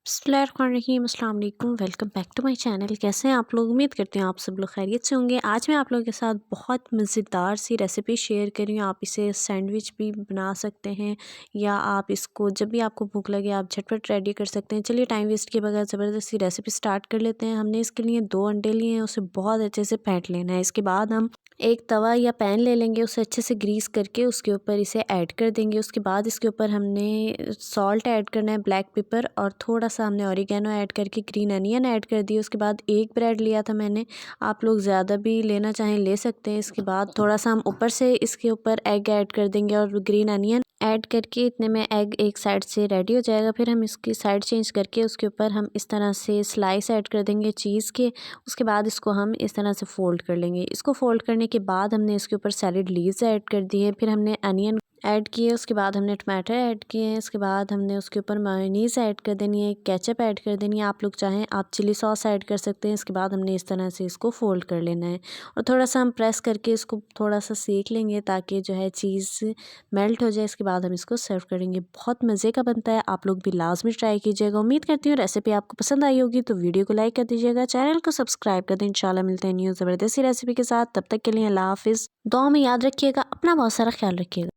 बिस्मिल्लाहिर्रहमानिर्रहीम, अस्सलाम वालेकुम। Welcome back to my channel. कैसे हैं आप लोग? उम्मीद करते हैं आप सब लोग खैरियत से होंगे। आज मैं आप लोगों के साथ बहुत मज़ेदार सी रेसिपी शेयर कर रही हूँ। आप इसे सैंडविच भी बना सकते हैं या आप इसको जब भी आपको भूख लगे आप झटपट रेडी कर सकते हैं। चलिए टाइम वेस्ट किए बगैर ज़बरदस्त सी रेसिपी स्टार्ट कर लेते हैं। हमने इसके लिए 2 अंडे लिए हैं, उसे बहुत अच्छे से फेंट लेना है। इसके बाद हम एक तवा या पैन ले लेंगे, उसे अच्छे से ग्रीस करके उसके ऊपर इसे ऐड कर देंगे। उसके बाद इसके ऊपर हमने सॉल्ट ऐड करना है, ब्लैक पेपर और थोड़ा सा हमने ऑरिगेनो ऐड करके ग्रीन अनियन ऐड कर दिए। उसके बाद एक ब्रेड लिया था मैंने, आप लोग ज़्यादा भी लेना चाहें ले सकते हैं। इसके बाद थोड़ा सा हम ऊपर से इसके ऊपर एग ऐड कर देंगे और ग्रीन अनियन ऐड करके इतने में एग एक साइड से रेडी हो जाएगा। फिर हम इसकी साइड चेंज करके उसके ऊपर हम इस तरह से स्लाइस ऐड कर देंगे चीज़ के। उसके बाद इसको हम इस तरह से फ़ोल्ड कर लेंगे। इसको फ़ोल्ड करने के बाद हमने इसके ऊपर सैलेड लीव्स ऐड कर दिए। फिर हमने अनियन ऐड किए, उसके बाद हमने टमाटर ऐड किए हैं। इसके बाद हमने उसके ऊपर मेयोनीज़ ऐड कर देनी है, केचप ऐड कर देनी है। आप लोग चाहें आप चिली सॉस ऐड कर सकते हैं। इसके बाद हमने इस तरह से इसको फ़ोल्ड कर लेना है और थोड़ा सा हम प्रेस करके इसको थोड़ा सा सेक लेंगे ताकि जो है चीज़ मेल्ट हो जाए। इसके बाद हम इसको सर्व करेंगे। बहुत मज़े का बनता है, आप लोग भी लाजमी ट्राई कीजिएगा। उम्मीद करती हूँ रेसिपी आपको पसंद आई होगी, तो वीडियो को लाइक कर दीजिएगा, चैनल को सब्सक्राइब कर दें। इंशाल्लाह मिलते हैं न्यू ज़बरदस्ती रेसिपी के साथ। तब तक के लिए अल्लाह हाफ़िज़। दुआ में याद रखिएगा, अपना बहुत सारा ख्याल रखिएगा।